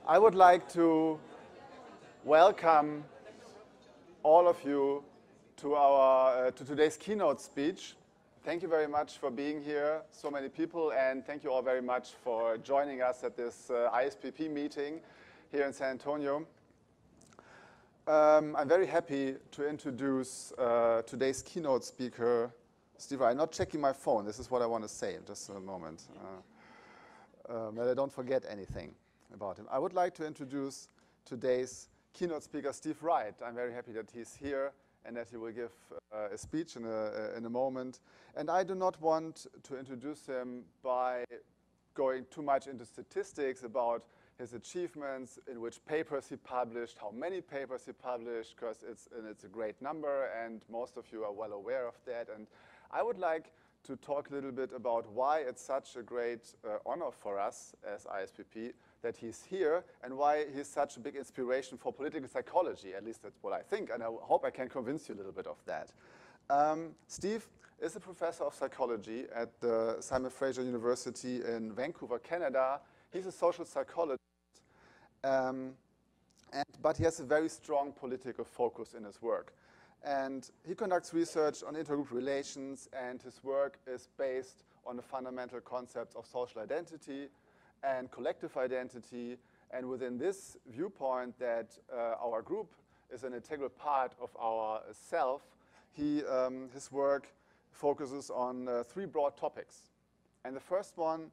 I would like to welcome all of you to today's keynote speech. Thank you very much for being here, so many people, and thank you all very much for joining us at this ISPP meeting here in San Antonio. I'm very happy to introduce today's keynote speaker, Steve Wright. I'm not checking my phone. This is what I want to say in just a moment, that I don't forget anything about him. I would like to introduce today's keynote speaker, Steve Wright. I'm very happy that he's here and that he will give a speech in a moment. And I do not want to introduce him by going too much into statistics about his achievements, in which papers he published, how many papers he published, because it's a great number, and most of you are well aware of that. And I would like to talk a little bit about why it's such a great honor for us as ISPP that he's here, and why he's such a big inspiration for political psychology. At least that's what I think, and I hope I can convince you a little bit of that. Steve is a professor of psychology at the Fraser University in Vancouver, Canada. He's a social psychologist, but he has a very strong political focus in his work. And he conducts research on intergroup relations, and his work is based on the fundamental concepts of social identity and collective identity. And within this viewpoint that our group is an integral part of our self, his work focuses on three broad topics. And the first one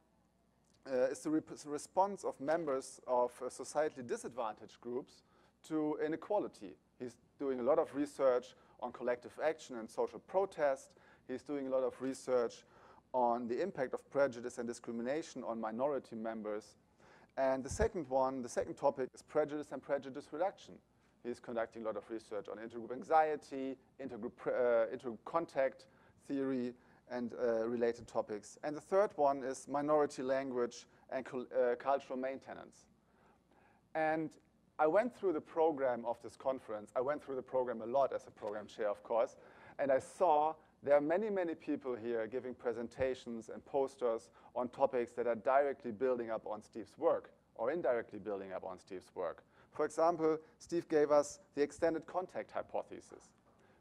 is the response of members of societally disadvantaged groups to inequality. He's doing a lot of research on collective action and social protest. He's doing a lot of research on the impact of prejudice and discrimination on minority members. And the second topic is prejudice and prejudice reduction. He's conducting a lot of research on intergroup anxiety, intergroup contact theory, and related topics. And the third one is minority language and cultural maintenance. And I went through the program of this conference. I went through the program a lot as a program chair, of course, and I saw there are many, many people here giving presentations and posters on topics that are directly building up on Steve's work or indirectly building up on Steve's work. For example, Steve gave us the extended contact hypothesis,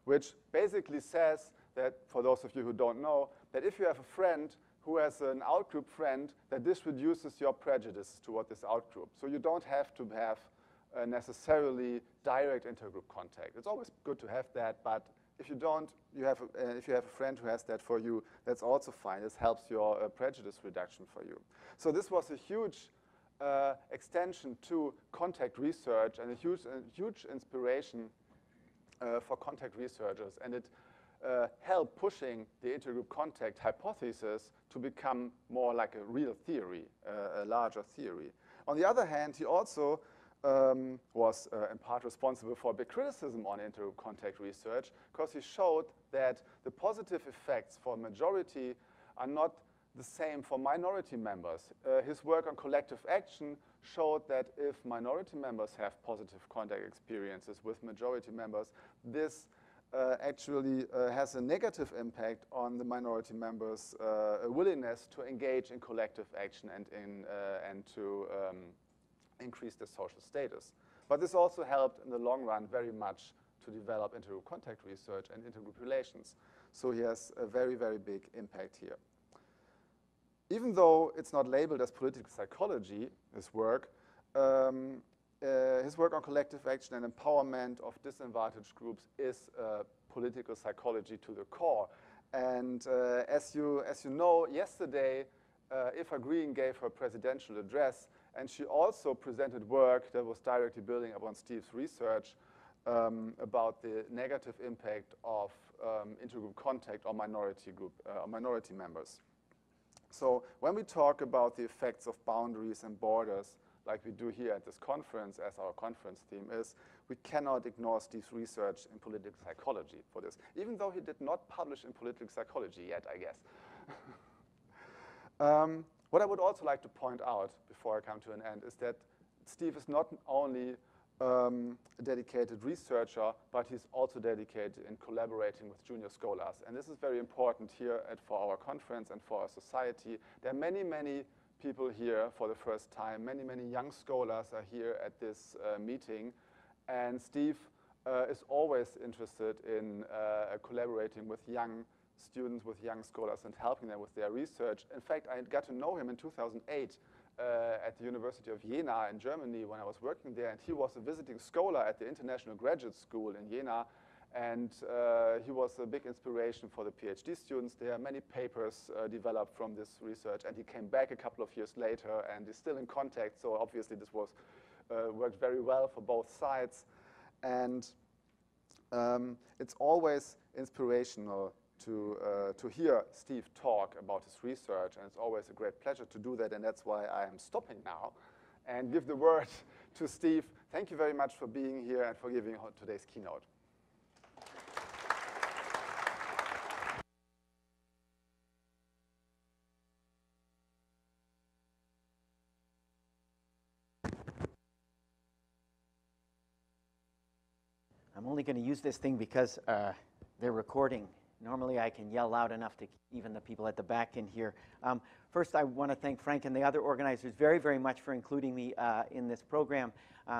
which basically says that, for those of you who don't know, that if you have a friend who has an outgroup friend, that this reduces your prejudice toward this outgroup. So you don't have to have necessarily direct intergroup contact. It's always good to have that, but if you don't, if you have a friend who has that for you, that's also fine. This helps your prejudice reduction for you. So this was a huge extension to contact research and a huge inspiration for contact researchers, and it helped pushing the intergroup contact hypothesis to become more like a real theory, a larger theory. On the other hand, he also was in part responsible for a big criticism on intergroup contact research, because he showed that the positive effects for majority are not the same for minority members. His work on collective action showed that if minority members have positive contact experiences with majority members, this actually has a negative impact on the minority members' willingness to engage in collective action and to increase their social status. But this also helped in the long run very much to develop intergroup contact research and intergroup relations. So he has a very, very big impact here. Even though it's not labeled as political psychology, his work on collective action and empowerment of disadvantaged groups is political psychology to the core. And as you know, yesterday, Eva Green gave her presidential address, and she also presented work that was directly building upon Steve's research about the negative impact of intergroup contact on minority members. So when we talk about the effects of boundaries and borders, like we do here at this conference, as our conference theme is, we cannot ignore Steve's research in political psychology for this, even though he did not publish in political psychology yet, I guess. What I would also like to point out before I come to an end is that Steve is not only a dedicated researcher, but he's also dedicated in collaborating with junior scholars. And this is very important here for our conference and for our society. There are many, many people here for the first time. Many, many young scholars are here at this meeting. And Steve is always interested in collaborating with young students, with young scholars, and helping them with their research. In fact, I got to know him in 2008 at the University of Jena in Germany when I was working there, and he was a visiting scholar at the International Graduate School in Jena, and he was a big inspiration for the PhD students. There are many papers developed from this research, and he came back a couple of years later and is still in contact, so obviously this was worked very well for both sides. And it's always inspirational to hear Steve talk about his research, and it's always a great pleasure to do that, and that's why I am stopping now and give the word to Steve. Thank you very much for being here and for giving today's keynote. I'm only going to use this thing because they're recording. Normally I can yell loud enough to even the people at the back can hear. First, I want to thank Frank and the other organizers very, very much for including me in this program.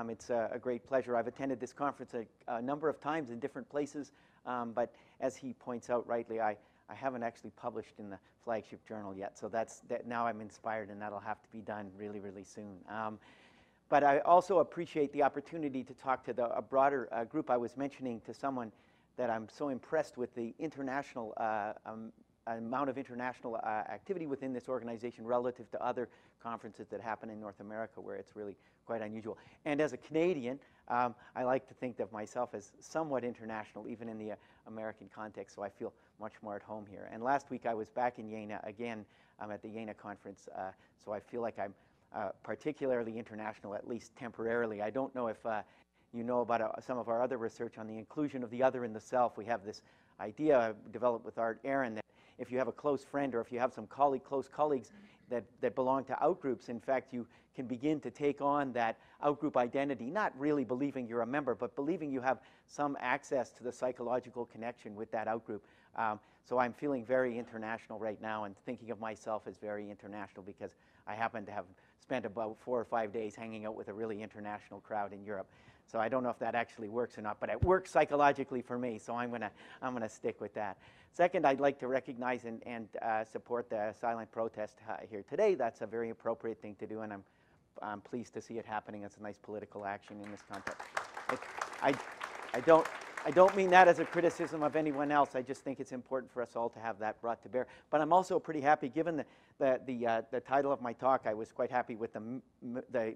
It's a great pleasure. I've attended this conference a number of times in different places, but as he points out rightly, I haven't actually published in the flagship journal yet, so now I'm inspired, and that'll have to be done really, really soon. But I also appreciate the opportunity to talk to a broader group. I was mentioning to someone that I'm so impressed with the international amount of international activity within this organization relative to other conferences that happen in North America, where it's really quite unusual. And as a Canadian, I like to think of myself as somewhat international, even in the American context, so I feel much more at home here. And last week I was back in Jena again at the Jena conference, so I feel like I'm particularly international, at least temporarily. I don't know if you know about some of our other research on the inclusion of the other in the self. We have this idea developed with Art Aaron that if you have a close friend or if you have some close colleagues that belong to outgroups, in fact, you can begin to take on that outgroup identity, not really believing you're a member, but believing you have some access to the psychological connection with that outgroup. So I'm feeling very international right now and thinking of myself as very international because I happen to have spent about 4 or 5 days hanging out with a really international crowd in Europe. So I don't know if that actually works or not, but it works psychologically for me, so I'm gonna stick with that. Second, I'd like to recognize and support the silent protest here today. That's a very appropriate thing to do, and I'm pleased to see it happening. It's a nice political action in this context. I don't mean that as a criticism of anyone else. I just think it's important for us all to have that brought to bear. But I'm also pretty happy, given the title of my talk, I was quite happy with the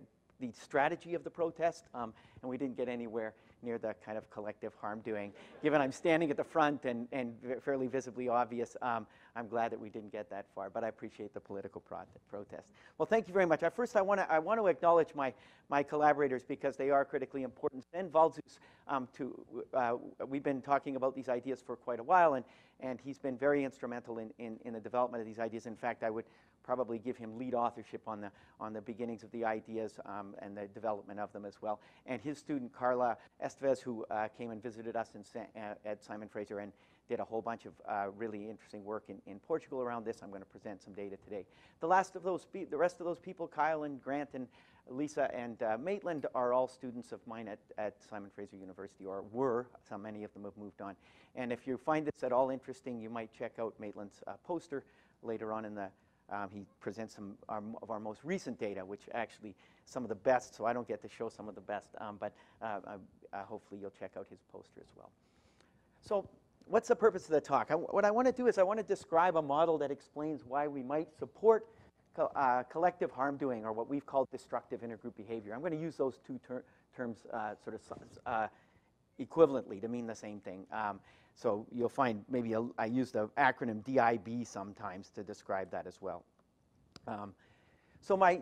strategy of the protest, and we didn't get anywhere near the kind of collective harm doing. Given I'm standing at the front and fairly visibly obvious, I'm glad that we didn't get that far, but I appreciate the political protest. Well, thank you very much. First, I want to acknowledge my collaborators because they are critically important. Sven Valdzus, we've been talking about these ideas for quite a while, and he's been very instrumental in the development of these ideas. In fact, I would probably give him lead authorship on the beginnings of the ideas and the development of them as well. And his student Carla Estevez, who came and visited us at Simon Fraser and did a whole bunch of really interesting work in Portugal around this. I'm going to present some data today. The rest of those people, Kyle and Grant and Lisa and Maitland, are all students of mine at Simon Fraser University, or were. Many of them have moved on. And if you find this at all interesting, you might check out Maitland's poster later on in the he presents some of our most recent data, which actually some of the best, so I don't get to show some of the best, but hopefully you'll check out his poster as well. So what's the purpose of the talk? What I want to do is I want to describe a model that explains why we might support collective harm doing, or what we've called destructive intergroup behavior. I'm going to use those two terms sort of equivalently to mean the same thing. So you'll find maybe I use the acronym DIB sometimes to describe that as well. So my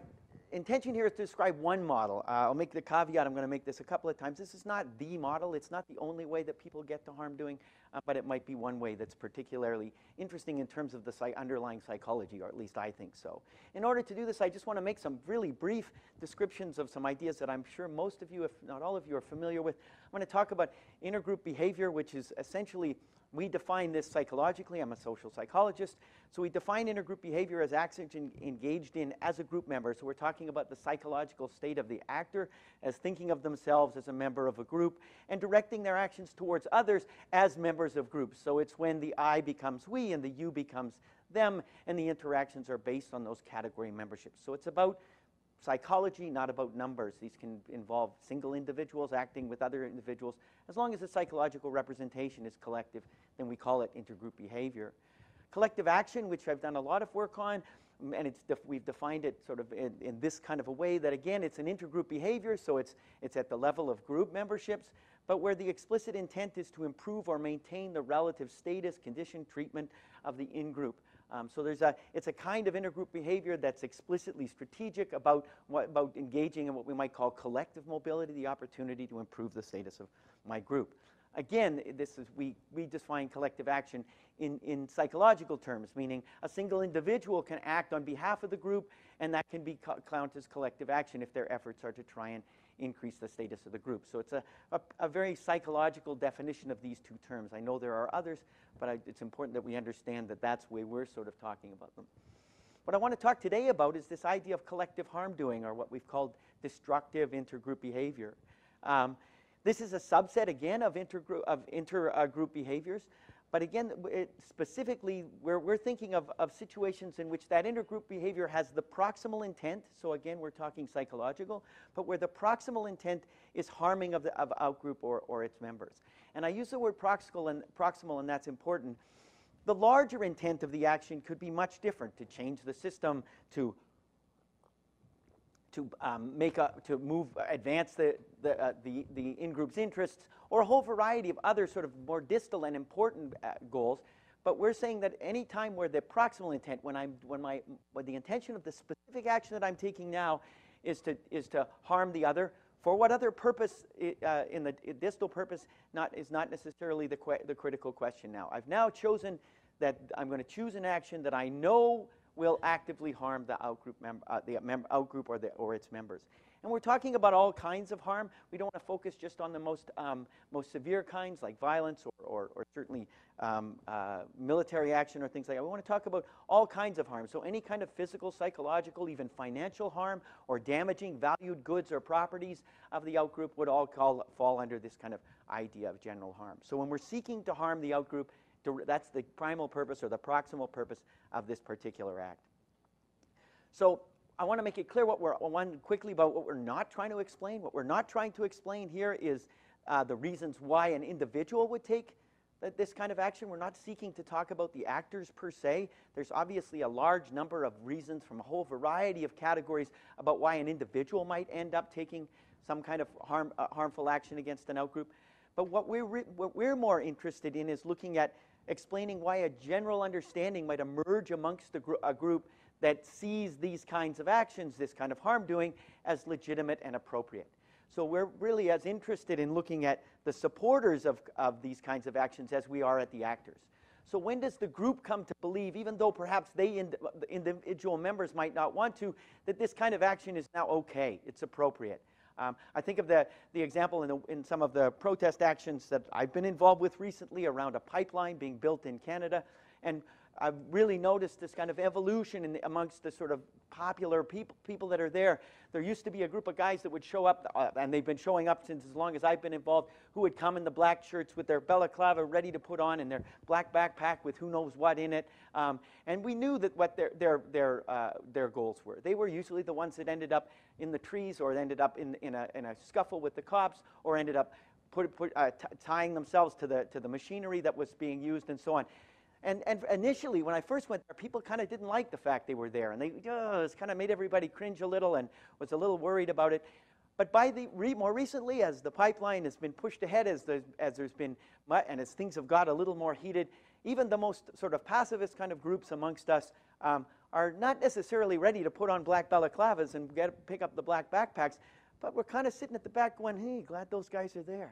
intention here is to describe one model. I'll make the caveat, I'm going to make this a couple of times. This is not the model. It's not the only way that people get to harm doing, but it might be one way that's particularly interesting in terms of the underlying psychology, or at least I think so. In order to do this, I just want to make some really brief descriptions of some ideas that I'm sure most of you, if not all of you, are familiar with. I'm going to talk about intergroup behavior, which is essentially We define this psychologically. I'm a social psychologist. So we define intergroup behavior as actions engaged in as a group member. So we're talking about the psychological state of the actor as thinking of themselves as a member of a group and directing their actions towards others as members of groups. So it's when the I becomes we and the you becomes them, and the interactions are based on those category memberships. So it's about psychology, not about numbers. These can involve single individuals acting with other individuals. As long as the psychological representation is collective, then we call it intergroup behavior. Collective action, which I've done a lot of work on, and we've defined it sort of in this kind of a way that, again, it's an intergroup behavior, so it's at the level of group memberships, but where the explicit intent is to improve or maintain the relative status, condition, treatment of the in-group. So it's a kind of intergroup behavior that's explicitly strategic about engaging in what we might call collective mobility, the opportunity to improve the status of my group. Again, we define collective action in psychological terms, meaning a single individual can act on behalf of the group, and that can be counted as collective action if their efforts are to try and increase the status of the group. So it's a very psychological definition of these two terms. I know there are others, but it's important that we understand that that's the way we're sort of talking about them. What I want to talk today about is this idea of collective harm doing, or what we've called destructive intergroup behavior. This is a subset, again, of intergroup behaviors. But again, specifically, we're thinking of situations in which that intergroup behavior has the proximal intent. So again, we're talking psychological, but where the proximal intent is harming of outgroup or its members. And I use the word proximal, and that's important. The larger intent of the action could be much different: to change the system, to advance the in-group's interests, or a whole variety of other sort of more distal and important goals. But we're saying that any time where the proximal intent, when the intention of the specific action that I'm taking now is to harm the other, for what other purpose in the distal purpose is not necessarily the critical question now. I've now chosen that I'm going to choose an action that I know will actively harm the outgroup or its members. And we're talking about all kinds of harm. We don't want to focus just on the most severe kinds, like violence or certainly military action or things like that. We want to talk about all kinds of harm. So any kind of physical, psychological, even financial harm, or damaging valued goods or properties of the outgroup would all fall under this kind of idea of general harm. So when we're seeking to harm the outgroup, that's the primal purpose or the proximal purpose of this particular act. So I want to make it clear quickly about what we're not trying to explain. What we're not trying to explain here is the reasons why an individual would take this kind of action. We're not seeking to talk about the actors per se. There's obviously a large number of reasons from a whole variety of categories about why an individual might end up taking some kind of harmful action against an outgroup. But what we're more interested in is looking at explaining why a general understanding might emerge amongst a group that sees these kinds of actions, this kind of harm doing, as legitimate and appropriate. So we're really as interested in looking at the supporters of these kinds of actions as we are at the actors. So when does the group come to believe, even though perhaps the individual members might not want to, that this kind of action is now okay, it's appropriate? I think of the example in some of the protest actions that I've been involved with recently around a pipeline being built in Canada. And I've really noticed this kind of evolution amongst the sort of popular people that are there. There used to be a group of guys that would show up, and they've been showing up since as long as I've been involved, who would come in the black shirts with their balaclava ready to put on and their black backpack with who knows what in it. And we knew that what their goals were. They were usually the ones that ended up in the trees, or ended up in a scuffle with the cops, or ended up tying themselves to the machinery that was being used, and so on. And initially, when I first went there, people kind of didn't like the fact they were there, and it kind of made everybody cringe a little and was a little worried about it. But more recently, as the pipeline has been pushed ahead, as there's been, and as things have got a little more heated, even the most sort of pacifist kind of groups amongst us are not necessarily ready to put on black balaclavas and pick up the black backpacks, but we're kind of sitting at the back going, hey, glad those guys are there.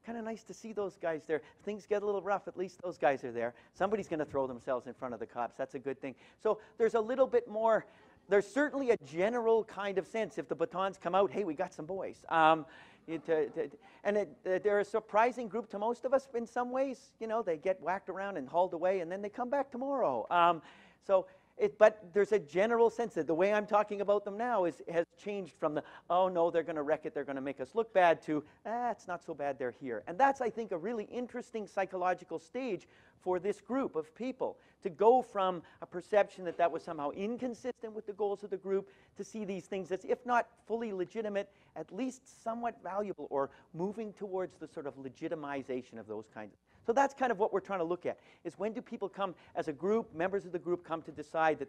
Kind of nice to see those guys there. If things get a little rough, at least those guys are there. Somebody's going to throw themselves in front of the cops. That's a good thing. So there's a little bit more there's certainly a general kind of sense, if the batons come out, hey, we got some boys. They're a surprising group to most of us in some ways. You know, they get whacked around and hauled away, and then they come back tomorrow. But there's a general sense that the way I'm talking about them now has changed from the, oh no, they're going to wreck it, they're going to make us look bad, to, it's not so bad, they're here. And that's, I think, a really interesting psychological stage for this group of people, to go from a perception that that was somehow inconsistent with the goals of the group, to see these things as, if not fully legitimate, at least somewhat valuable, or moving towards the sort of legitimization of those kinds of. So that's kind of what we're trying to look at, is when do people come as a group, members of the group come to decide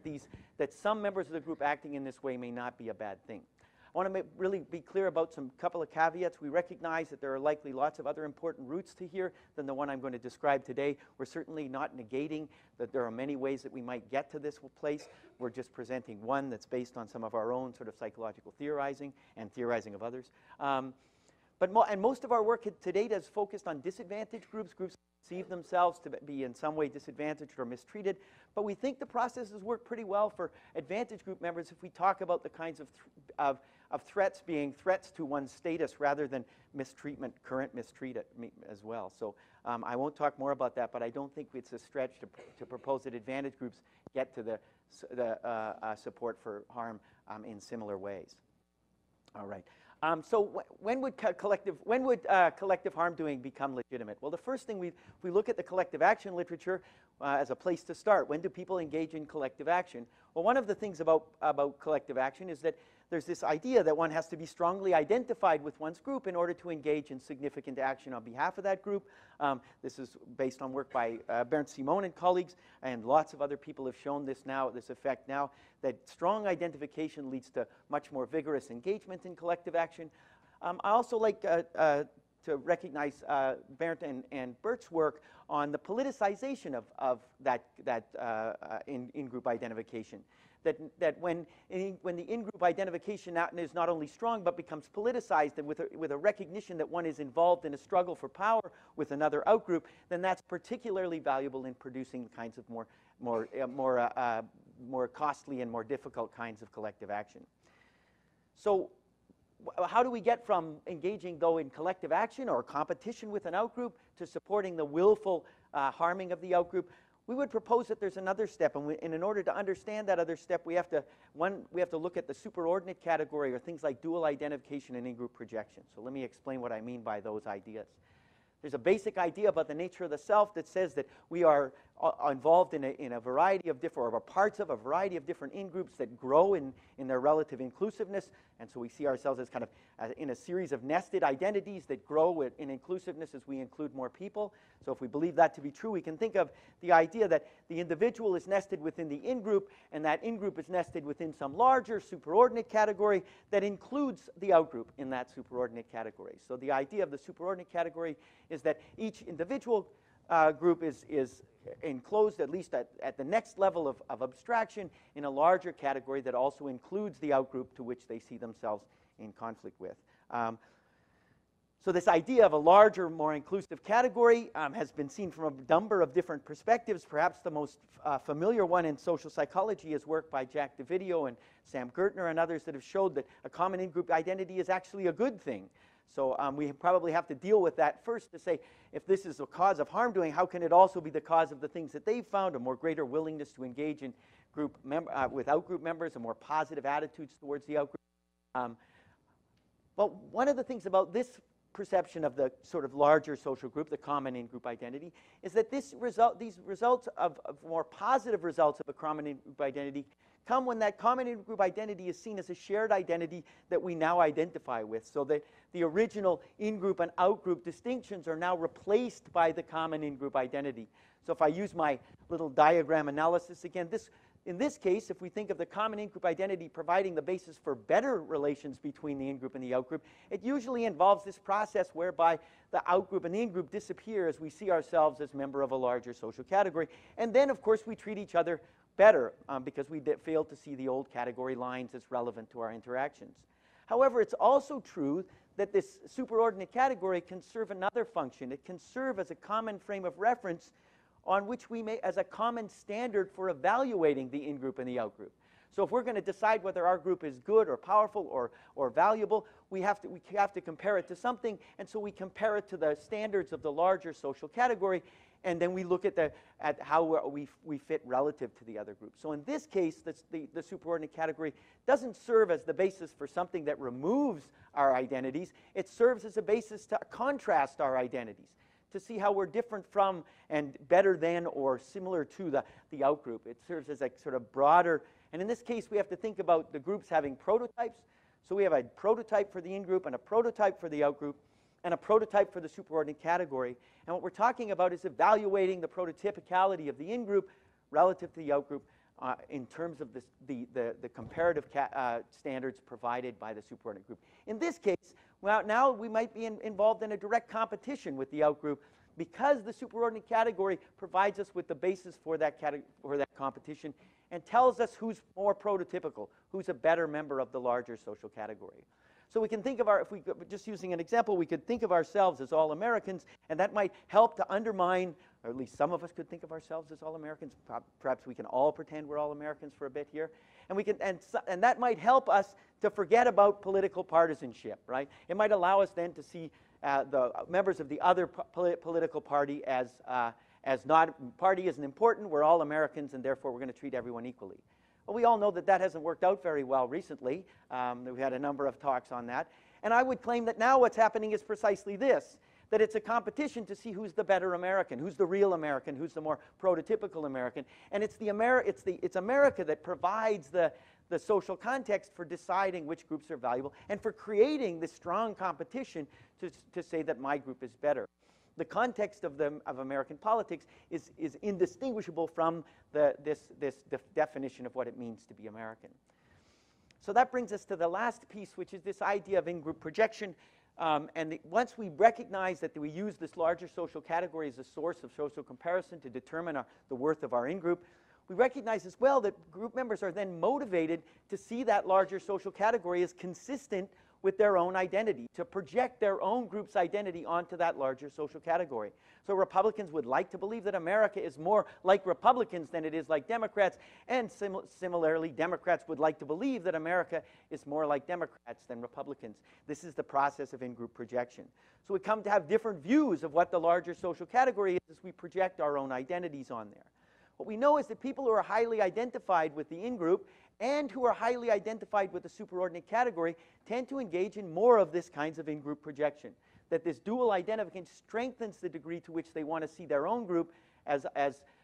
that some members of the group acting in this way may not be a bad thing. I want to really be clear about some couple of caveats. We recognize that there are likely lots of other important routes to here than the one I'm going to describe today. We're certainly not negating that there are many ways that we might get to this place. We're just presenting one that's based on some of our own sort of psychological theorizing and theorizing of others. And most of our work to date has focused on disadvantaged groups that perceive themselves to be in some way disadvantaged or mistreated. But we think the processes work pretty well for advantaged group members if we talk about the kinds of threats being threats to one's status rather than mistreatment, current mistreatment as well. So I won't talk more about that, but I don't think it's a stretch to propose that advantaged groups get to the support for harm in similar ways. All right. So when would collective harm doing become legitimate? Well, the first thing we look at the collective action literature as a place to start. When do people engage in collective action? Well, one of the things about collective action is that there's this idea that one has to be strongly identified with one's group in order to engage in significant action on behalf of that group. This is based on work by Bernd Simon and colleagues, and lots of other people have shown this effect now, that strong identification leads to much more vigorous engagement in collective action. I also like to recognize Bernd and Bert's work on the politicization of that in-group identification. That when the in-group identification is not only strong but becomes politicized, and with a recognition that one is involved in a struggle for power with another outgroup, then that's particularly valuable in producing kinds of more costly and more difficult kinds of collective action. So how do we get from engaging, though, in collective action or competition with an outgroup to supporting the willful harming of the outgroup? We would propose that there's another step, and in order to understand that other step, we have to look at the superordinate category, or things like dual identification and in-group projection. So let me explain what I mean by those ideas. There's a basic idea about the nature of the self that says that we are involved in a variety of different, or parts of a variety of different in-groups that grow in their relative inclusiveness. And so we see ourselves as kind of in a series of nested identities that grow in inclusiveness as we include more people. So if we believe that to be true, we can think of the idea that the individual is nested within the in-group, and that in-group is nested within some larger superordinate category that includes the outgroup in that superordinate category. So the idea of the superordinate category is that each individual group is enclosed, at least at the next level of abstraction, in a larger category that also includes the outgroup to which they see themselves in conflict with. So this idea of a larger, more inclusive category has been seen from a number of different perspectives. Perhaps the most familiar one in social psychology is work by Jack Dovidio and Sam Gertner and others that have showed that a common in-group identity is actually a good thing. So we probably have to deal with that first to say, if this is a cause of harm doing, how can it also be the cause of the things that they've found, a more greater willingness to engage in with out-group members, and more positive attitudes towards the out-group. But one of the things about this perception of the sort of larger social group, the common in-group identity, is that these results of more positive results of a common in-group identity come when that common in-group identity is seen as a shared identity that we now identify with, so that the original in-group and out-group distinctions are now replaced by the common in-group identity. So if I use my little diagram analysis again, in this case, if we think of the common in-group identity providing the basis for better relations between the in-group and the out-group, it usually involves this process whereby the out-group and the in-group disappear as we see ourselves as member of a larger social category. And then, of course, we treat each other better because we failed to see the old category lines as relevant to our interactions. However, it's also true that this superordinate category can serve another function. It can serve as a common frame of reference on which we may, as a common standard for evaluating the in-group and the out-group. So if we're going to decide whether our group is good or powerful or valuable, we have to compare it to something, and so we compare it to the standards of the larger social category, and then we look at how we fit relative to the other groups. So in this case, the superordinate category doesn't serve as the basis for something that removes our identities. It serves as a basis to contrast our identities, to see how we're different from and better than or similar to the outgroup. It serves as a sort of broader, and in this case we have to think about the groups having prototypes. So we have a prototype for the in-group and a prototype for the outgroup and a prototype for the superordinate category. And what we're talking about is evaluating the prototypicality of the in-group relative to the outgroup in terms of the comparative standards provided by the superordinate group. In this case, well, now we might be involved in a direct competition with the outgroup because the superordinate category provides us with the basis for that competition and tells us who's more prototypical, who's a better member of the larger social category. So we can think of if we just using an example, we could think of ourselves as all Americans, and that might help to undermine, or at least some of us could think of ourselves as all Americans. Perhaps we can all pretend we're all Americans for a bit here, and we can, and that might help us to forget about political partisanship, right? It might allow us then to see the members of the other political party as not party isn't important. We're all Americans, and therefore we're going to treat everyone equally. Well, we all know that hasn't worked out very well recently. We had a number of talks on that. And I would claim that now what's happening is precisely this, that it's a competition to see who's the better American, who's the real American, who's the more prototypical American. And it's America that provides the social context for deciding which groups are valuable and for creating this strong competition to say that my group is better. The context of American politics is indistinguishable from this definition of what it means to be American. So that brings us to the last piece, which is this idea of in-group projection. Once we recognize that we use this larger social category as a source of social comparison to determine the worth of our in-group, we recognize as well that group members are then motivated to see that larger social category as consistent with their own identity, to project their own group's identity onto that larger social category. So Republicans would like to believe that America is more like Republicans than it is like Democrats, and similarly, Democrats would like to believe that America is more like Democrats than Republicans. This is the process of in-group projection. So we come to have different views of what the larger social category is as we project our own identities on there. What we know is that people who are highly identified with the in-group and who are highly identified with the superordinate category tend to engage in more of this kinds of in-group projection. That this dual identification strengthens the degree to which they want to see their own group as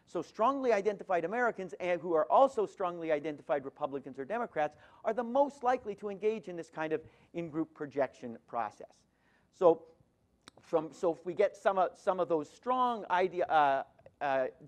so strongly identified Americans, and who are also strongly identified Republicans or Democrats, are the most likely to engage in this kind of in-group projection process. So if we get some of those strong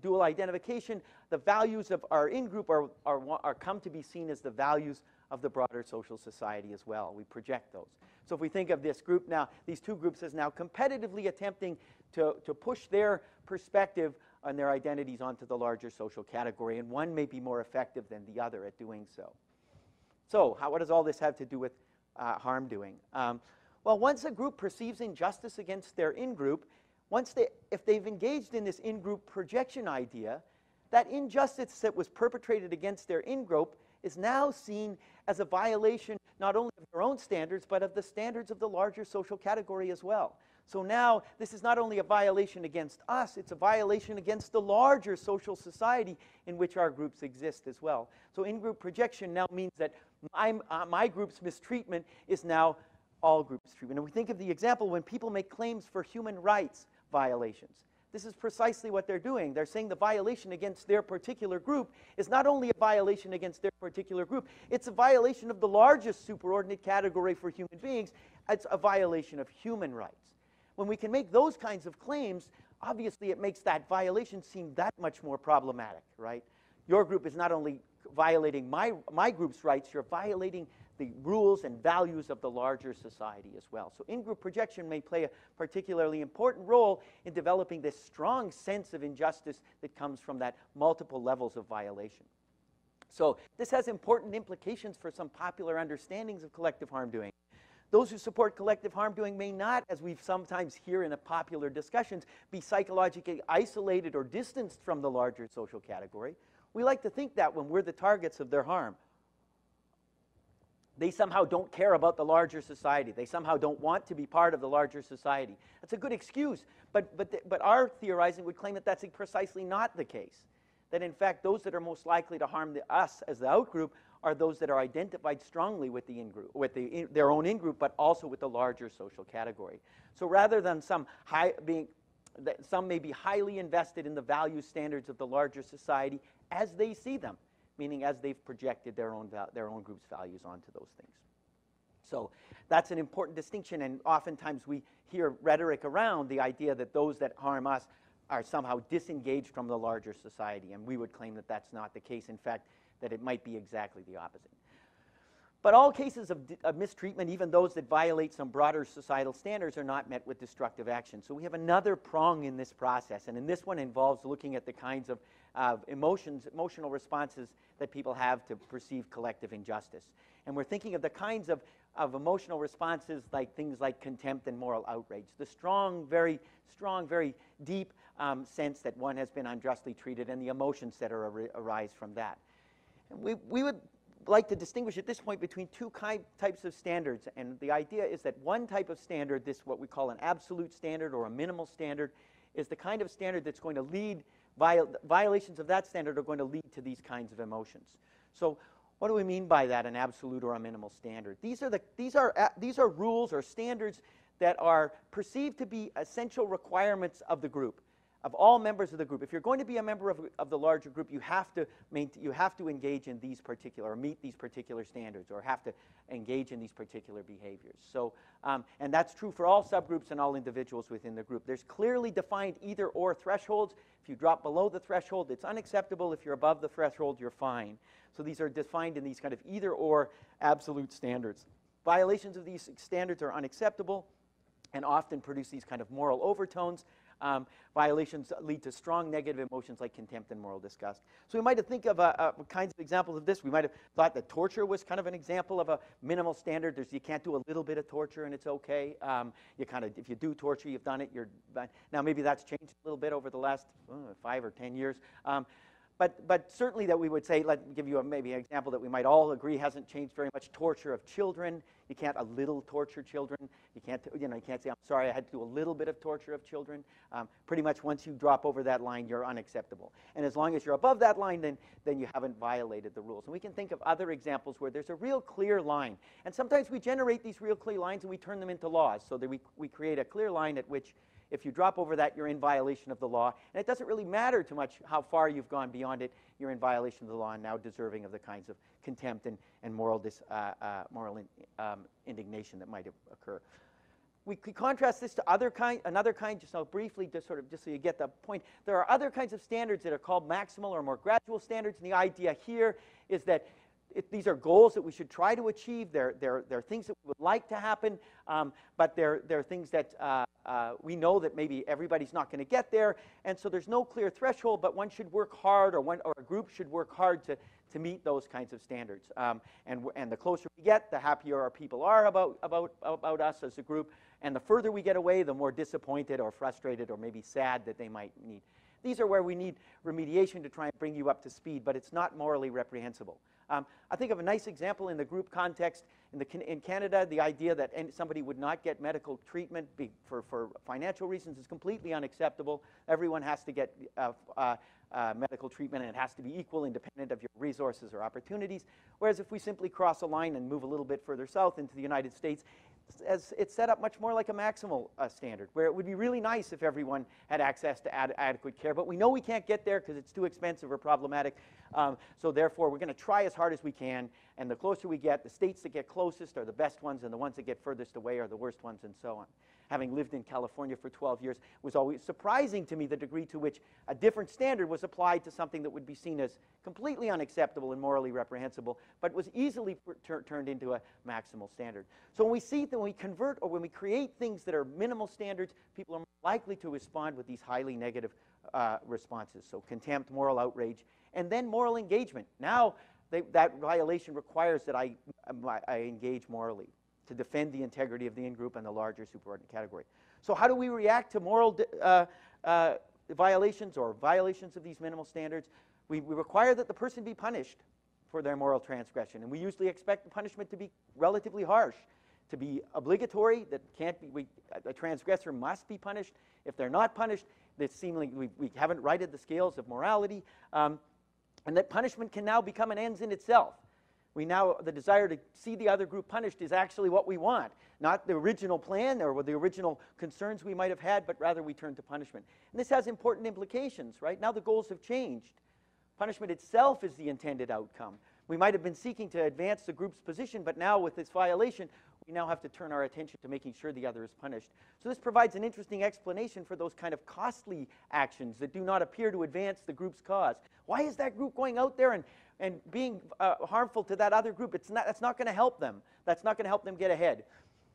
dual identification, the values of our in-group are come to be seen as the values of the broader social society as well. We project those. So if we think of this group now, these two groups as now competitively attempting to push their perspective and their identities onto the larger social category, and one may be more effective than the other at doing so. So what does all this have to do with harm doing? Well, once a group perceives injustice against their in-group, if they've engaged in this in-group projection idea, that injustice that was perpetrated against their in-group is now seen as a violation not only of their own standards, but of the standards of the larger social category as well. So now this is not only a violation against us, it's a violation against the larger social society in which our groups exist as well. So in-group projection now means that my group's mistreatment is now all groups' treatment. And we think of the example when people make claims for human rights violations. This is precisely what they're doing. They're saying the violation against their particular group is not only a violation against their particular group, it's a violation of the largest superordinate category for human beings. It's a violation of human rights. When we can make those kinds of claims, obviously it makes that violation seem that much more problematic, right? Your group is not only violating my group's rights, you're violating the rules and values of the larger society as well. So in-group projection may play a particularly important role in developing this strong sense of injustice that comes from that multiple levels of violation. So this has important implications for some popular understandings of collective harm doing. Those who support collective harm doing may not, as we sometimes hear in the popular discussions, be psychologically isolated or distanced from the larger social category. We like to think that when we're the targets of their harm. they somehow don't care about the larger society. They somehow don't want to be part of the larger society. That's a good excuse, but our theorizing would claim that that's precisely not the case. That in fact, those that are most likely to harm us as the outgroup are those that are identified strongly with the in-group, with their own in-group, but also with the larger social category. So rather than some may be highly invested in the value standards of the larger society as they see them, meaning as they've projected their own group's values onto those things. So that's an important distinction, and oftentimes we hear rhetoric around the idea that those that harm us are somehow disengaged from the larger society, and we would claim that that's not the case. In fact, that it might be exactly the opposite. But all cases of mistreatment, even those that violate some broader societal standards, are not met with destructive action. So we have another prong in this process, and in this one involves looking at the kinds of emotional responses that people have to perceive collective injustice. And we're thinking of the kinds of emotional responses like things like contempt and moral outrage, the strong, very deep sense that one has been unjustly treated, and the emotions that arise from that. And we would like to distinguish at this point between two types of standards, and the idea is that one type of standard, this what we call an absolute standard or a minimal standard, is the kind of standard that's going to lead, violations of that standard are going to lead to these kinds of emotions. So what do we mean by that, an absolute or a minimal standard? These are rules or standards that are perceived to be essential requirements of the group, of all members of the group. If you're going to be a member of the larger group, you have to engage in these particular, or meet these particular standards, or have to engage in these particular behaviors. So, and that's true for all subgroups and all individuals within the group. There's clearly defined either-or thresholds. If you drop below the threshold, it's unacceptable. If you're above the threshold, you're fine. So these are defined in these kind of either-or absolute standards. Violations of these standards are unacceptable and often produce these kind of moral overtones. Violations lead to strong negative emotions like contempt and moral disgust. So we might think of kinds of examples of this. We might have thought that torture was kind of an example of a minimal standard. You can't do a little bit of torture and it's okay. If you do torture, you've done it. Now maybe that's changed a little bit over the last 5 or 10 years. But certainly that we would say, let me give you maybe an example that we might all agree hasn't changed very much. Torture of children. You can't a little torture children. You can't say, I'm sorry, I had to do a little bit of torture of children. Pretty much once you drop over that line, you're unacceptable. And as long as you're above that line, then you haven't violated the rules. And we can think of other examples where there's a real clear line. And sometimes we generate these real clear lines and we turn them into laws. So that we create a clear line at which if you drop over that, you're in violation of the law. And it doesn't really matter too much how far you've gone beyond it. You're in violation of the law and now deserving of the kinds of contempt and moral indignation that might occur. We could contrast this to another kind, just so briefly, just so you get the point. There are other kinds of standards that are called maximal or more gradual standards. And the idea here is that these are goals that we should try to achieve. They're things that we would like to happen, but they're things that we know that maybe everybody's not going to get there. And so there's no clear threshold, but one should work hard, or a group should work hard to meet those kinds of standards. And the closer we get, the happier our people are about us as a group. And the further we get away, the more disappointed or frustrated or maybe sad that they might need. These are where we need remediation to try and bring you up to speed, but it's not morally reprehensible. I think of a nice example in the group context. In Canada, the idea that somebody would not get medical treatment for financial reasons is completely unacceptable. Everyone has to get medical treatment, and it has to be equal, independent of your resources or opportunities. Whereas if we simply cross a line and move a little bit further south into the United States, it's set up much more like a maximal standard, where it would be really nice if everyone had access to adequate care. But we know we can't get there because it's too expensive or problematic. So therefore, we're going to try as hard as we can. And the closer we get, the states that get closest are the best ones, and the ones that get furthest away are the worst ones, and so on. Having lived in California for 12 years, it was always surprising to me the degree to which a different standard was applied to something that would be seen as completely unacceptable and morally reprehensible, but was easily turned into a maximal standard. So when we convert or when we create things that are minimal standards, people are more likely to respond with these highly negative responses. So contempt, moral outrage, and then moral engagement. Now that violation requires that I engage morally to defend the integrity of the in-group and the larger superordinate category. So how do we react to moral violations or violations of these minimal standards? We require that the person be punished for their moral transgression. And we usually expect the punishment to be relatively harsh, to be obligatory, that can't be, a transgressor must be punished. If they're not punished, that seemingly we haven't righted the scales of morality, and that punishment can now become an ends in itself. The desire to see the other group punished is actually what we want, not the original plan or the original concerns we might have had, but rather we turn to punishment. And this has important implications, right? Now the goals have changed. Punishment itself is the intended outcome. We might have been seeking to advance the group's position, but now with this violation, we now have to turn our attention to making sure the other is punished. So this provides an interesting explanation for those kind of costly actions that do not appear to advance the group's cause. Why is that group going out there and being harmful to that other group? That's not going to help them. That's not going to help them get ahead.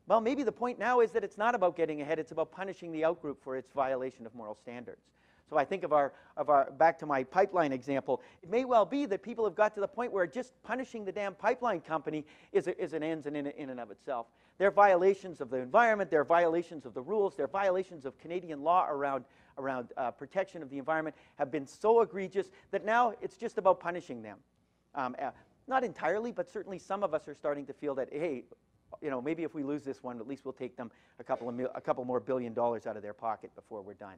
Well, maybe the point now is that it's not about getting ahead. It's about punishing the outgroup for its violation of moral standards. So I think back to my pipeline example, it may well be that people have got to the point where just punishing the damn pipeline company is an ends in and of itself. Their violations of the environment, their violations of the rules, their violations of Canadian law around protection of the environment have been so egregious that now it's just about punishing them. Not entirely, but certainly some of us are starting to feel that, hey, maybe if we lose this one, at least we'll take them a couple more $1 billion out of their pocket before we're done.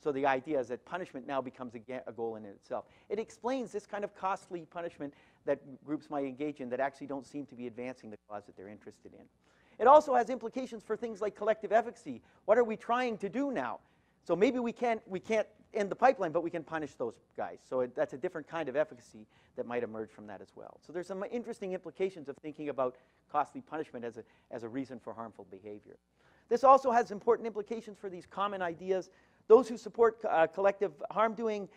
So the idea is that punishment now becomes a goal in itself. It explains this kind of costly punishment that groups might engage in that actually don't seem to be advancing the cause that they're interested in. It also has implications for things like collective efficacy. What are we trying to do now? So maybe we can't end the pipeline, but we can punish those guys. So that's a different kind of efficacy that might emerge from that as well. So there's some interesting implications of thinking about costly punishment as a reason for harmful behavior. This also has important implications for these common ideas. Those who support collective harm doing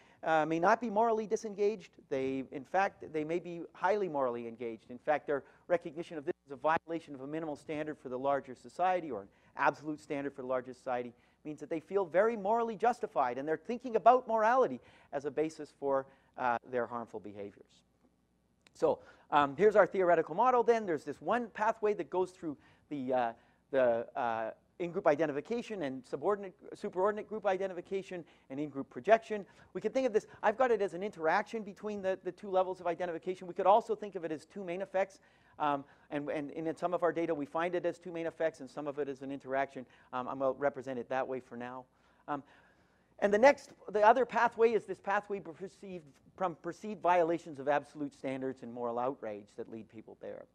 may not be morally disengaged. In fact, they may be highly morally engaged. In fact, their recognition of this as a violation of a minimal standard for the larger society or an absolute standard for the larger society means that they feel very morally justified, and they're thinking about morality as a basis for their harmful behaviors. So here's our theoretical model then. There's this one pathway that goes through the in-group identification and superordinate group identification and in-group projection. We could think of this, I've got it as an interaction between the two levels of identification. We could also think of it as two main effects. And in some of our data, we find it as two main effects, and some of it as an interaction. I'm going to represent it that way for now. And the other pathway is this pathway from perceived violations of absolute standards and moral outrage that lead people there.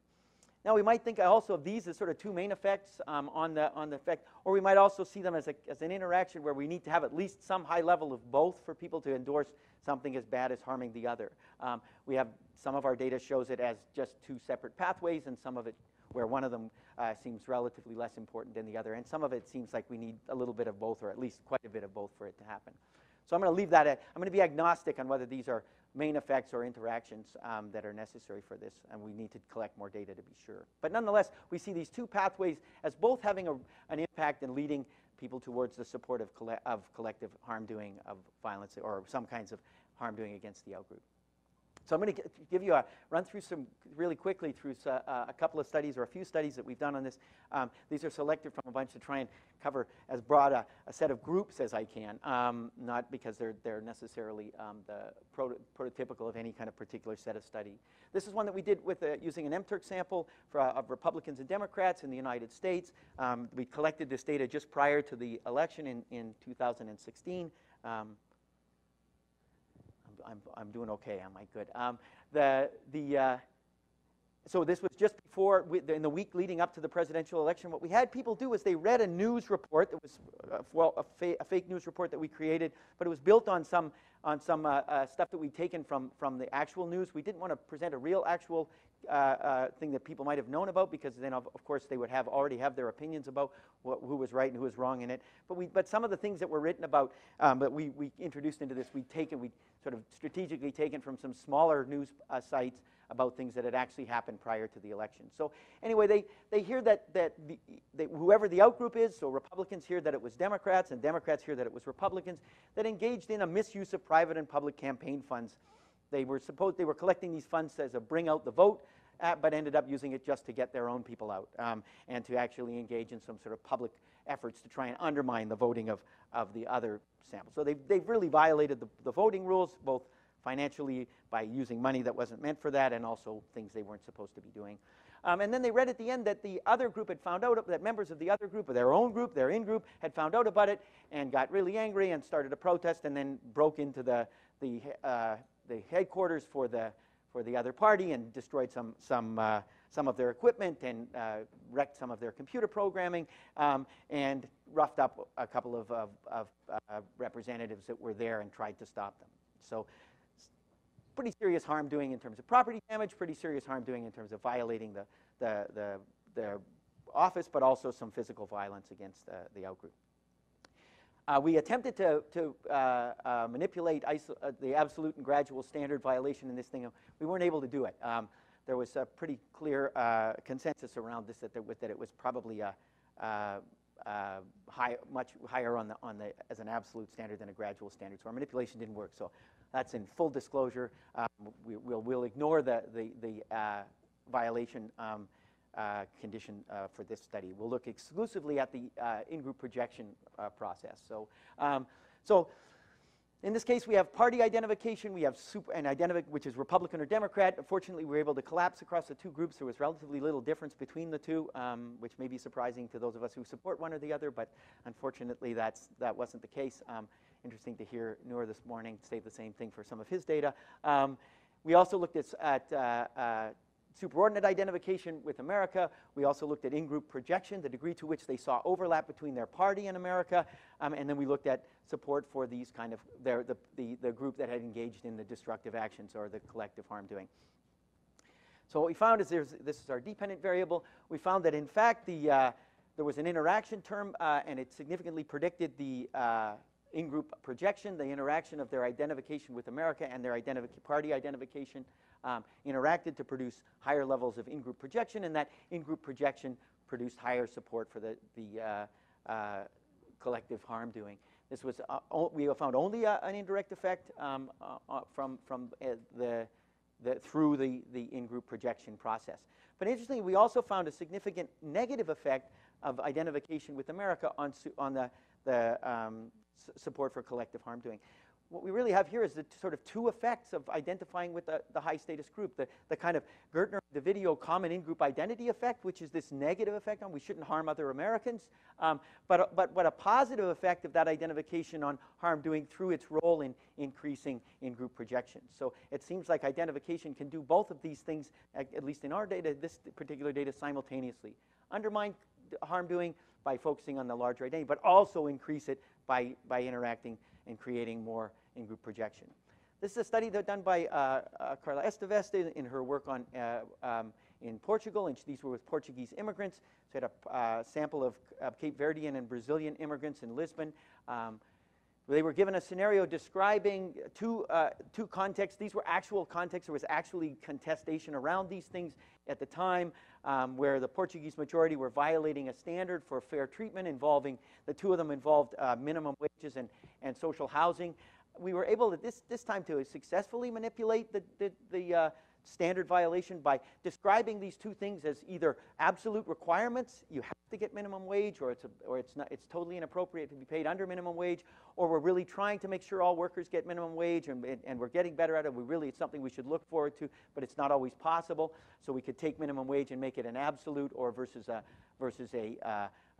Now, we might think also of these as sort of two main effects on the effect, or we might also see them as an interaction where we need to have at least some high level of both for people to endorse something as bad as harming the other. We have some of our data shows it as just two separate pathways, and some of it where one of them seems relatively less important than the other, and some of it seems like we need a little bit of both, or at least quite a bit of both for it to happen. So I'm going to leave that I'm going to be agnostic on whether these are main effects or interactions that are necessary for this, and we need to collect more data to be sure. But nonetheless, we see these two pathways as both having an impact in leading people towards the support of collective harm doing, of violence, or some kinds of harm doing against the outgroup. So I'm going to give you run through really quickly through a couple of studies, or a few studies that we've done on this. These are selected from a bunch to try and cover as broad a set of groups as I can, not because they're necessarily the prototypical of any kind of particular set of study. This is one that we did with using an MTurk sample of Republicans and Democrats in the United States. We collected this data just prior to the election in 2016. I'm doing okay. Am I good? So this was just before, in the week leading up to the presidential election. What we had people do is they read a news report that was a fake news report that we created, but it was built on some stuff that we'd taken from the actual news. We didn't want to present a real actual thing that people might have known about, because then of course they would already have their opinions about who was right and who was wrong in it. But some of the things that were written about that we introduced into this, we sort of strategically taken from some smaller news sites about things that had actually happened prior to the election. So anyway, they hear that whoever the outgroup is, so Republicans hear that it was Democrats, and Democrats hear that it was Republicans, that engaged in a misuse of private and public campaign funds. They were collecting these funds as a bring out the vote, but ended up using it just to get their own people out, and to actually engage in some sort of public efforts to try and undermine the voting of the other sample. So they've really violated the voting rules, both financially by using money that wasn't meant for that, and also things they weren't supposed to be doing. And then they read at the end that the other group had found out, that members of the other group, or their own group, their in-group, had found out about it and got really angry and started a protest, and then broke into the headquarters for the other party and destroyed some of their equipment and wrecked some of their computer programming, and roughed up a couple of representatives that were there and tried to stop them. So pretty serious harm doing in terms of property damage, pretty serious harm doing in terms of violating the office, but also some physical violence against the outgroup. We attempted to manipulate the absolute and gradual standard violation in this thing. We weren't able to do it. There was a pretty clear consensus around this that it was probably much higher as an absolute standard than a gradual standard. So our manipulation didn't work. So that's in full disclosure. We'll ignore the violation condition for this study. We'll look exclusively at the in-group projection process. So in this case, we have party identification. We have which is Republican or Democrat. Unfortunately, we were able to collapse across the two groups. There was relatively little difference between the two, which may be surprising to those of us who support one or the other, but unfortunately, that wasn't the case. Interesting to hear Noor this morning say the same thing for some of his data. We also looked at superordinate identification with America. We also looked at in-group projection, the degree to which they saw overlap between their party and America, and then we looked at support for these kind of the group that had engaged in the destructive actions or the collective harm doing. So what we found is this is our dependent variable. We found that in fact there was an interaction term, and it significantly predicted the in-group projection, the interaction of their identification with America and their party identification interacted to produce higher levels of in-group projection, and that in-group projection produced higher support for the collective harm doing. This was we found only an indirect effect through the in-group projection process. But interestingly, we also found a significant negative effect of identification with America on the support for collective harm doing. What we really have here is the sort of two effects of identifying with the high status group. The kind of Gertner-Davidio common in-group identity effect, which is this negative effect on we shouldn't harm other Americans, but a positive effect of that identification on harm doing through its role in increasing in-group projection. So it seems like identification can do both of these things, at least in our data, this particular data, simultaneously. Undermine harm doing by focusing on the larger identity, but also increase it by interacting and creating more in-group projection. This is a study done by Carla Esteves in her work in Portugal, and these were with Portuguese immigrants. She had a sample of Cape Verdean and Brazilian immigrants in Lisbon. They were given a scenario describing two contexts. These were actual contexts. There was actually contestation around these things at the time, where the Portuguese majority were violating a standard for fair treatment involving, the two of them involved minimum wages and social housing. We were able to this time to successfully manipulate the standard violation by describing these two things as either absolute requirements, you have to get minimum wage, or it's totally inappropriate to be paid under minimum wage, or we're really trying to make sure all workers get minimum wage, and we're getting better at it. It's something we should look forward to, but it's not always possible. So we could take minimum wage and make it an absolute, or versus a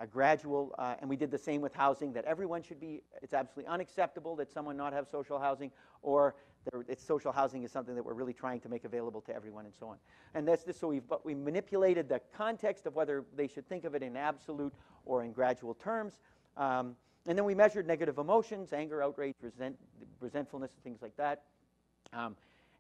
gradual. And we did the same with housing, that everyone should be. It's absolutely unacceptable that someone not have social housing, or social housing is something that we're really trying to make available to everyone, and so on. And so we manipulated the context of whether they should think of it in absolute or in gradual terms. And then we measured negative emotions, anger, outrage, resentfulness, things like that.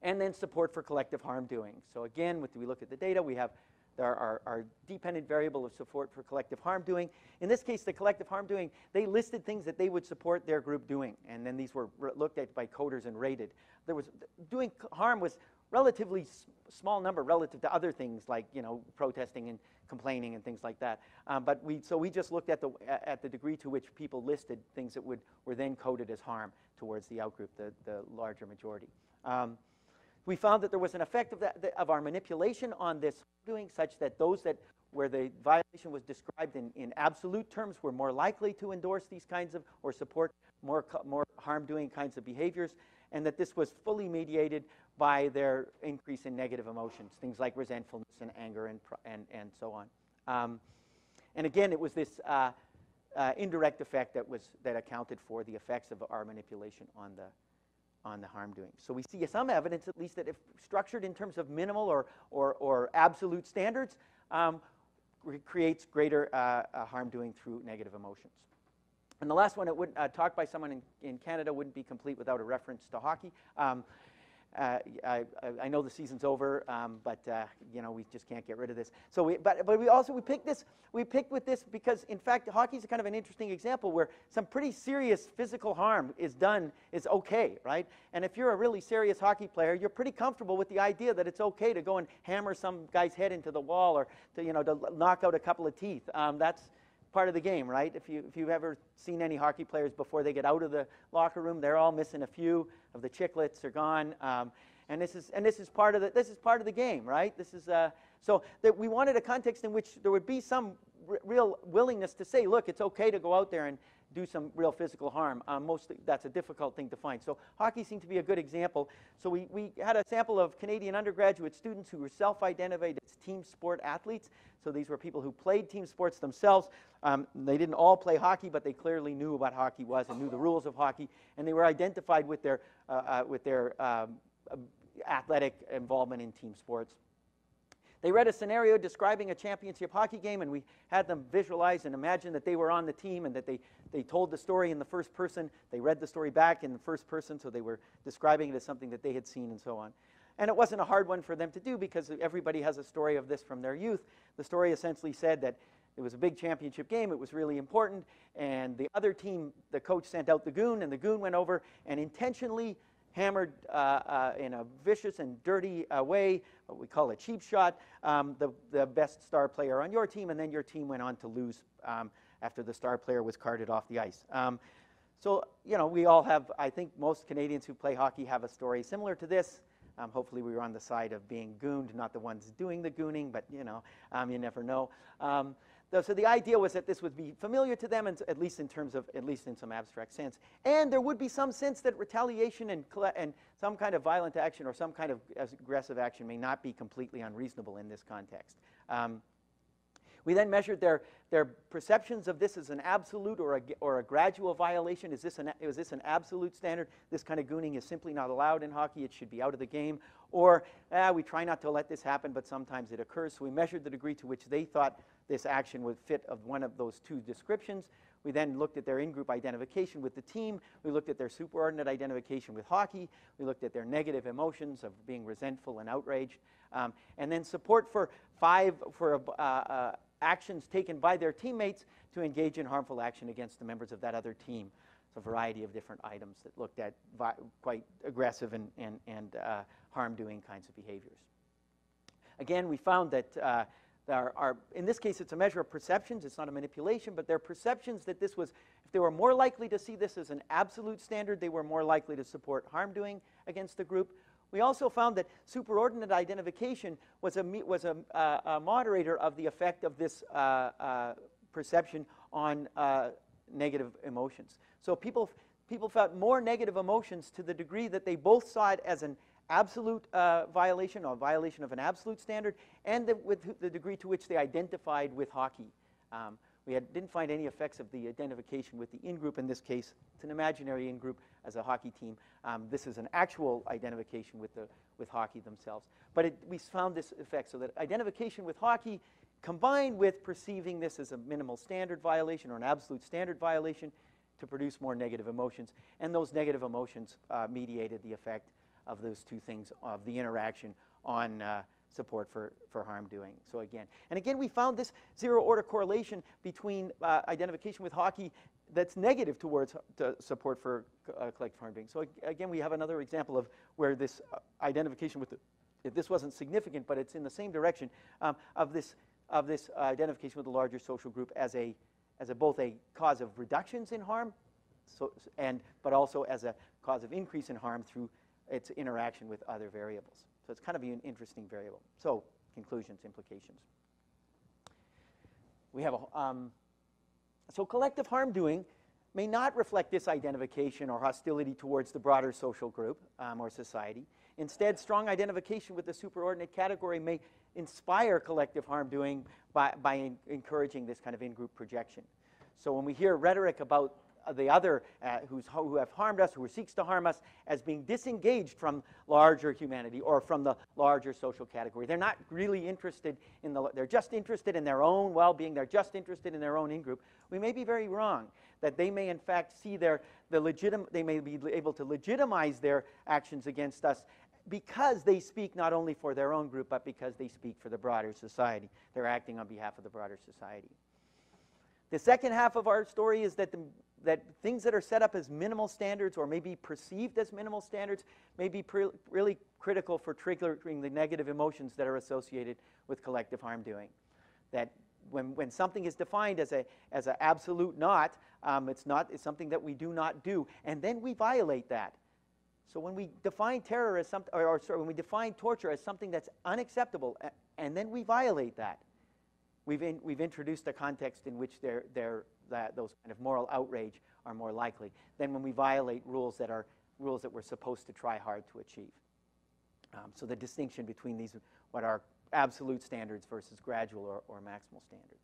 And then support for collective harm doing. So again, we look at the data, we have our dependent variable of support for collective harm doing. In this case, the collective harm doing, they listed things that they would support their group doing, and then these were looked at by coders and rated. Doing harm was relatively small number relative to other things like protesting and complaining and things like that. But we just looked at the degree to which people listed things that were then coded as harm towards the outgroup, the larger majority. We found that there was an effect of our manipulation on this doing, such that those where the violation was described in absolute terms were more likely to endorse these kinds of or support more harm doing kinds of behaviors. and that this was fully mediated by their increase in negative emotions, things like resentfulness and anger and so on. And again, it was this indirect effect that accounted for the effects of our manipulation on the harm doing. So we see some evidence, at least, that if structured in terms of minimal or absolute standards, creates greater harm doing through negative emotions. And the last one, talk by someone in Canada wouldn't be complete without a reference to hockey. I know the season's over, but you know, we just can't get rid of this. So we picked with this because, in fact, hockey is kind of an interesting example where some pretty serious physical harm is okay, right? And if you're a really serious hockey player, you're pretty comfortable with the idea that it's okay to go and hammer some guy's head into the wall or to knock out a couple of teeth. That's part of the game, right? If you've ever seen any hockey players before they get out of the locker room, they're all missing a few of the chiclets are gone, and this is part of the game, right? This is so that we wanted a context in which there would be some real willingness to say, look, it's okay to go out there and do some real physical harm. Mostly, that's a difficult thing to find. So hockey seemed to be a good example. So we had a sample of Canadian undergraduate students who were self-identified as team sport athletes. So these were people who played team sports themselves. They didn't all play hockey, but they clearly knew what hockey was and knew the rules of hockey. And they were identified with their athletic involvement in team sports. They read a scenario describing a championship hockey game, and we had them visualize and imagine that they were on the team and that they told the story in the first person. They read the story back in the first person, so they were describing it as something that they had seen and so on. And it wasn't a hard one for them to do because everybody has a story of this from their youth. The story essentially said that it was a big championship game, it was really important, and the other team, the coach sent out the goon, and the goon went over and intentionally hammered in a vicious and dirty way, what we call a cheap shot, the best star player on your team, and then your team went on to lose after the star player was carted off the ice. So, we all have, I think most Canadians who play hockey have a story similar to this. Hopefully we were on the side of being gooned, not the ones doing the gooning, but, you never know. So the idea was that this would be familiar to them, and at least in some abstract sense. And there would be some sense that retaliation and some kind of violent action or some kind of aggressive action may not be completely unreasonable in this context. We then measured their perceptions of this as an absolute or a gradual violation. Is this an absolute standard? This kind of gooning is simply not allowed in hockey. It should be out of the game. Or we try not to let this happen, but sometimes it occurs. So we measured the degree to which they thought this action would fit of one of those two descriptions. We then looked at their in-group identification with the team. We looked at their superordinate identification with hockey. We looked at their negative emotions of being resentful and outraged. And then support for actions taken by their teammates to engage in harmful action against the members of that other team. It's a variety of different items that looked at quite aggressive and harm-doing kinds of behaviors. Again, we found that in this case, it's a measure of perceptions. It's not a manipulation, but their perceptions that this was, if they were more likely to see this as an absolute standard, they were more likely to support harm-doing against the group. We also found that superordinate identification was a moderator of the effect of this perception on negative emotions. So people felt more negative emotions to the degree that they both saw it as an absolute violation or violation of an absolute standard, and with the degree to which they identified with hockey. We didn't find any effects of the identification with the in-group in this case. It's an imaginary in-group as a hockey team. This is an actual identification with hockey themselves. But we found this effect, so that identification with hockey combined with perceiving this as a minimal standard violation or an absolute standard violation to produce more negative emotions. And those negative emotions mediated the effect of those two things, of the interaction on support for harm doing. So again, we found this zero-order correlation between identification with hockey that's negative towards support for collective harm doing. So again, we have another example of where this identification with this wasn't significant, but it's in the same direction of this identification with the larger social group as both a cause of reductions in harm, but also as a cause of increase in harm through its interaction with other variables. So it's kind of an interesting variable. So conclusions, implications. We have so collective harm doing may not reflect disidentification or hostility towards the broader social group or society. Instead, strong identification with the superordinate category may inspire collective harm doing by encouraging this kind of in-group projection. So when we hear rhetoric about the other who have harmed us, who seeks to harm us, as being disengaged from larger humanity or from the larger social category. They're not really interested in they're just interested in their own well-being, they're just interested in their own in-group. We may be very wrong, that they may in fact see they may be able to legitimize their actions against us because they speak not only for their own group, but because they speak for the broader society. They're acting on behalf of the broader society. The second half of our story is that things that are set up as minimal standards or maybe perceived as minimal standards may be really critical for triggering the negative emotions that are associated with collective harm doing. That when something is defined as an absolute not, it's something that we do not do, and then we violate that. So when we define terror as something, when we define torture as something that's unacceptable, and then we violate that, we've introduced a context in which those kind of moral outrage are more likely than when we violate rules that we're supposed to try hard to achieve. So the distinction between these, what are absolute standards versus gradual or maximal standards.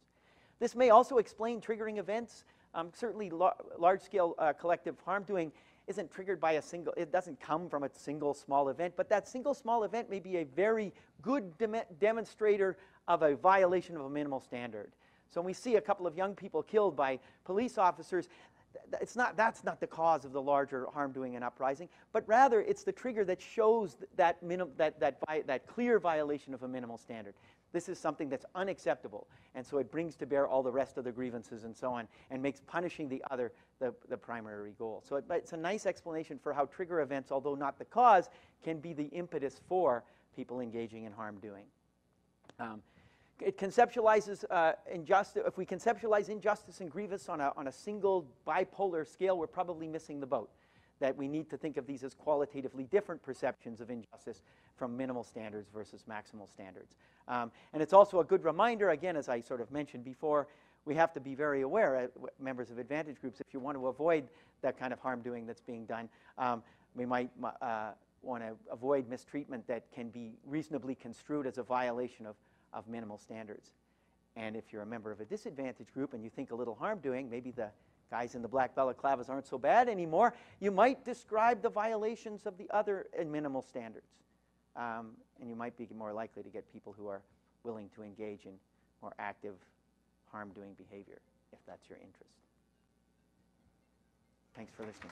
This may also explain triggering events. Certainly large-scale collective harm doing isn't triggered by it doesn't come from a single small event, but that single small event may be a very good demonstrator of a violation of a minimal standard. So when we see a couple of young people killed by police officers, that's not the cause of the larger harm doing and uprising, but rather it's the trigger that shows that clear violation of a minimal standard. This is something that's unacceptable, and so it brings to bear all the rest of the grievances and so on, and makes punishing the other the primary goal. So it's a nice explanation for how trigger events, although not the cause, can be the impetus for people engaging in harm doing. It conceptualizes injustice. If we conceptualize injustice and grievance on a single bipolar scale, we're probably missing the boat. That we need to think of these as qualitatively different perceptions of injustice from minimal standards versus maximal standards. And it's also a good reminder, again, as I sort of mentioned before, we have to be very aware, members of advantage groups, if you want to avoid that kind of harm doing that's being done, we might want to avoid mistreatment that can be reasonably construed as a violation of minimal standards. And if you're a member of a disadvantaged group and you think a little harm doing, maybe the guys in the black balaclavas aren't so bad anymore, you might describe the violations of the other minimal standards. And you might be more likely to get people who are willing to engage in more active harm doing behavior, if that's your interest. Thanks for listening.